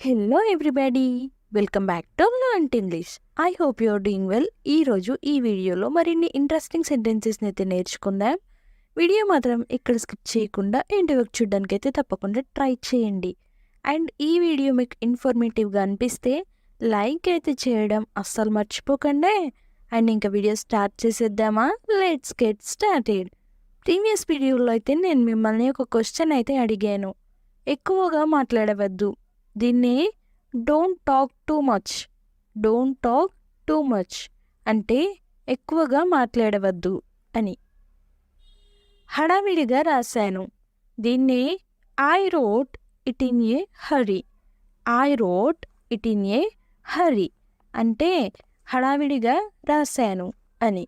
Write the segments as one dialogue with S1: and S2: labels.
S1: Hello everybody, welcome back to learn English. I hope you're doing well. ఈరోజు ఈ వీడియోలో మరిన్ని ఇంట్రెస్టింగ్ సెంటెన్సెస్ని అయితే నేర్చుకుందాం. వీడియో మాత్రం ఇక్కడ స్కిప్ చేయకుండా ఎండ్ వరకు చూడడానికి అయితే తప్పకుండా ట్రై చేయండి. అండ్ ఈ వీడియో మీకు ఇన్ఫర్మేటివ్గా అనిపిస్తే లైక్ అయితే చేయడం అస్సలు మర్చిపోకండి. అండ్ ఇంకా వీడియో స్టార్ట్ చేసేద్దామా? Let's get started. ప్రీవియస్ వీడియోలో అయితే నేను మిమ్మల్ని ఒక క్వశ్చన్ అయితే అడిగాను. ఎక్కువగా మాట్లాడవద్దు, దీన్ని don't talk too much. Don't talk too much అంటే ఎక్కువగా మాట్లాడవద్దు అని. హడావిడిగా రాశాను, దీన్ని I wrote it in a hurry. I wrote it in a hurry అంటే హడావిడిగా రాశాను అని.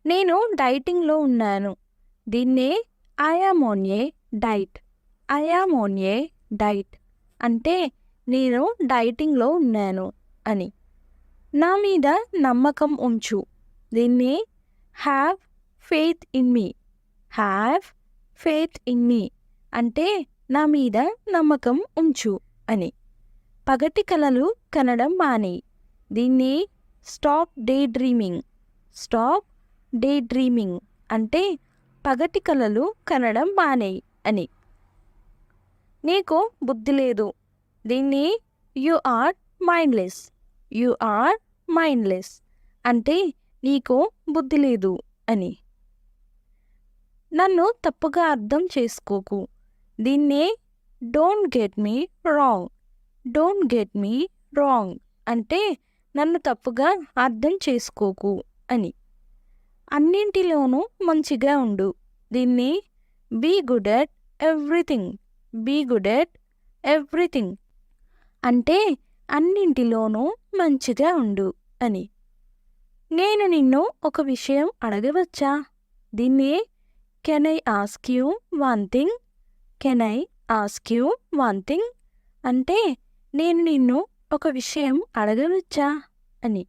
S1: నేను డైటింగ్లో ఉన్నాను, దీన్ని I am on a diet. I am on a diet అంటే నేను డైటింగ్లో ఉన్నాను అని. నా మీద నమ్మకం ఉంచు, దీన్ని have faith in me. Have faith in me అంటే నా మీద నమ్మకం ఉంచు అని. పగటి కలలు కనడం మానేయి, దీన్ని stop day dreaming. Stop day dreaming అంటే పగటి కలలు కనడం మానేయి అని. నీకు బుద్ధి లేదు, దీన్ని you are mindless. You are mindless అంటే నీకు బుద్ధి లేదు అని. నన్ను తప్పుగా అర్థం చేసుకోకు, దీన్ని don't get me wrong. Don't get me wrong అంటే నన్ను తప్పుగా అర్థం చేసుకోకు అని. అన్నింటిలోనూ మంచిగా ఉండు, దీన్ని be good at everything. Be good at everything అంటే అన్నింటిలోనూ మంచిగా ఉండు అని. నేను నిన్ను ఒక విషయం అడగవచ్చా? దీన్ని can I ask you one thing. Can I ask you one thing అంటే నేను నిన్ను ఒక విషయం అడగవచ్చా అని.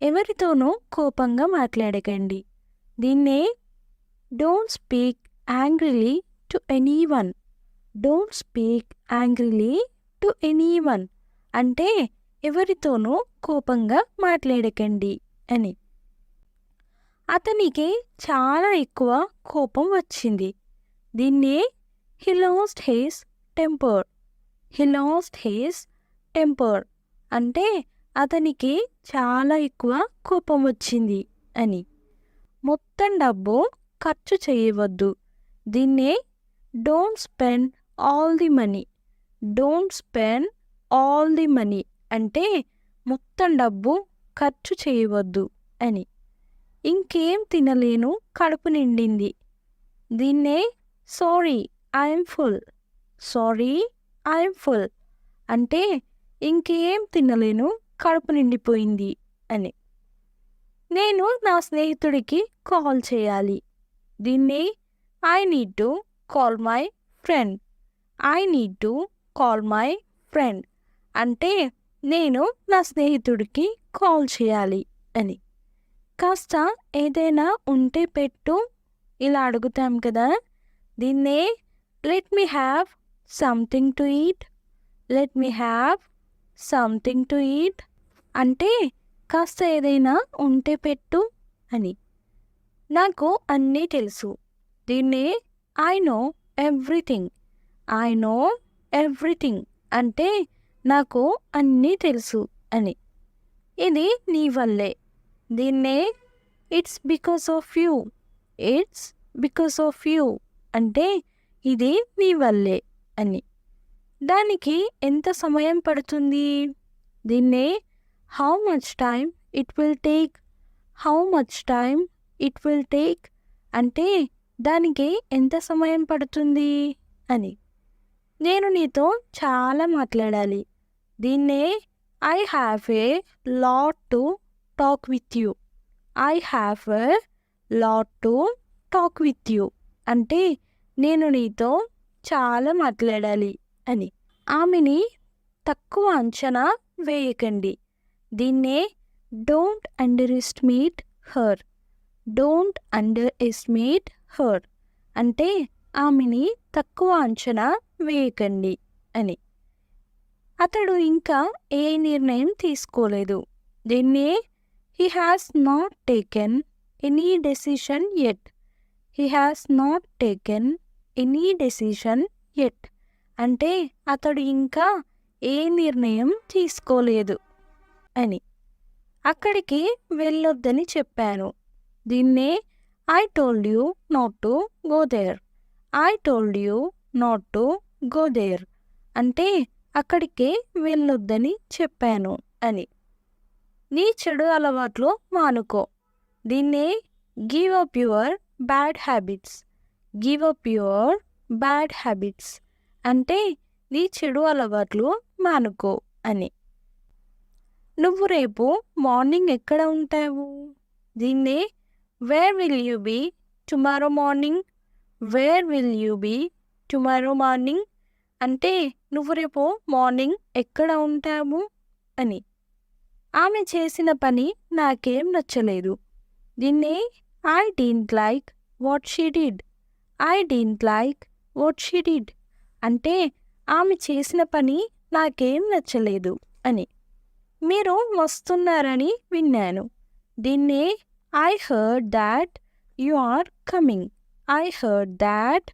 S1: ఎవరితోనూ కోపంగా మాట్లాడకండి, దీన్నే don't speak angrily to anyone. Don't speak angrily to anyone అంటే ఎవరితోనూ కోపంగా మాట్లాడకండి అని. అతనికి చాలా ఎక్కువ కోపం వచ్చింది, దీన్ని he lost his temper. He lost his temper అంటే అతనికి చాలా ఎక్కువ కోపం వచ్చింది అని. మొత్తం డబ్బు ఖర్చు చేయవద్దు, దీన్నే don't spend all the money. Don't spend all the money అంటే మొత్తం డబ్బు ఖర్చు చేయవద్దు అని. ఇంకేం తినలేను, కడుపు నిండింది, దీన్నే sorry I'm full. Sorry I'm full అంటే ఇంకేం తినలేను, కడుపు నిండిపోయింది అని. నేను నా స్నేహితుడికి కాల్ చేయాలి, దీన్ని I need to call my friend. I need to call my friend అంటే నేను నా స్నేహితుడికి కాల్ చేయాలి అని. కాస్త ఏదైనా ఉంటే పెట్టు, ఇలా అడుగుతాం కదా, దీన్నే let me have something to eat. Let me have something to eat అంటే కాస్త ఏదైనా ఉంటే పెట్టు అని. నాకు అన్నీ తెలుసు, దీన్నే I know everything. I know everything అంటే నాకు అన్నీ తెలుసు అని. ఇది నీ వల్లే, దీన్నే it's because of you. It's because of you అంటే ఇది నీ వల్లే అని. దానికి ఎంత సమయం పడుతుంది? దీన్నే how much time it will take. How much time it will take అంటే దానికి ఎంత సమయం పడుతుంది అని. నేను నీతో చాలా మాట్లాడాలి, దీన్నే I have a lot to talk with you. I have a lot to talk with you అంటే నేను నీతో చాలా మాట్లాడాలి అని. ఆమెని తక్కువ అంచనా వేయకండి, దీన్నే don't under estimate her. Don't under estimate her అంటే ఆమెని తక్కువ అంచనా వేయకండి అని. అతడు ఇంకా ఏ నిర్ణయం తీసుకోలేదు. దీన్ని he has not taken any decision yet. He has not taken any decision yet అంటే అతడు ఇంకా ఏ నిర్ణయం తీసుకోలేదు అని. అక్కడికి వెళ్ళొద్దని చెప్పాను. దీన్నే I told you not to go there. I told you not to go there అంటే అక్కడికి వెళ్ళొద్దని చెప్పాను అని. నీ చెడు అలవాట్లు మానుకో. దీన్నే give up your bad habits. Give up your bad habits అంటే నీ చెడు అలవాట్లు మానుకో అని. నువ్వు రేపు మార్నింగ్ ఎక్కడ ఉంటావు? దీన్నే where will you be tomorrow morning. Where will you be tomorrow morning అంటే నువ్వు రేపు మార్నింగ్ ఎక్కడ ఉంటావు అని. ఆమె చేసిన పని నాకేం నచ్చలేదు. దీన్నే I didn't like what she did. I didn't like what she did అంటే ఆమె చేసిన పని నాకేం నచ్చలేదు అని. మీరు వస్తున్నారని విన్నాను. దీన్నే I heard that you are coming. I heard that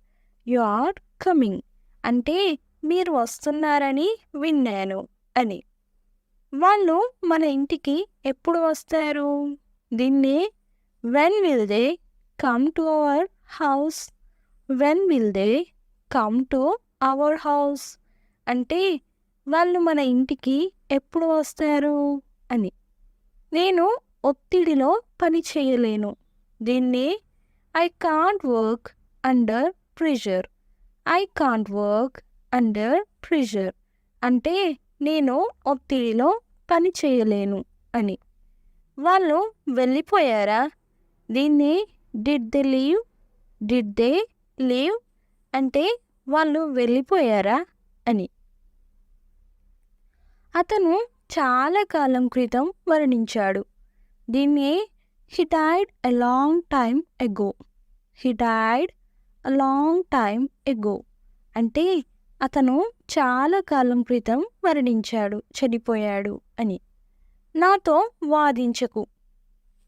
S1: you are coming అంటే మీరు వస్తున్నారని విన్నాను అని. వాళ్ళు మన ఇంటికి ఎప్పుడు వస్తారు? దీన్నే when will they come to our house. When will they come to our house అంటే వాళ్ళు మన ఇంటికి ఎప్పుడు వస్తారు అని. నేను ఒత్తిడిలో పని చేయలేను. దీన్ని I can't work under pressure. I can't work under pressure అంటే నేను ఒత్తిడిలో పని చేయలేను అని. వాళ్ళు వెళ్ళిపోయారా? దీన్ని did they leave. Did they leave అంటే వాళ్ళు వెళ్ళిపోయారా అని. అతను చాలా కాలం క్రితం మరణించాడు. దీన్ని he died a long time ago. He died a long time ఎగో అంటే అతను చాలా కాలం క్రితం మరణించాడు, చనిపోయాడు అని. నాతో వాదించకు.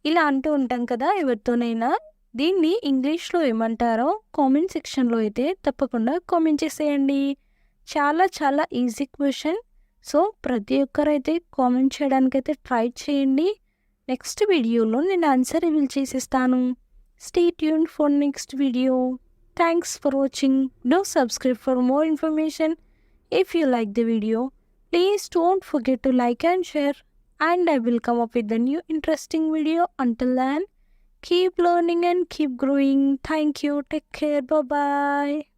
S1: ఇలా అంటూ ఉంటాం కదా ఎవరితోనైనా. దీన్ని ఇంగ్లీష్లో ఏమంటారో కామెంట్ సెక్షన్లో అయితే తప్పకుండా కామెంట్ చేసేయండి. చాలా చాలా ఈజీ క్వశ్చన్. సో ప్రతి ఒక్కరైతే కామెంట్ చేయడానికైతే ట్రై చేయండి. నెక్స్ట్ వీడియోలో నేను ఆన్సర్ రివీల్ చేసేస్తాను. Stay tuned for next video. Thanks for watching. Do subscribe for more information. If you like the video, please don't forget to like and share. And I will come up with a new interesting video. Until then, keep learning and keep growing. Thank you. Take care. Bye-bye.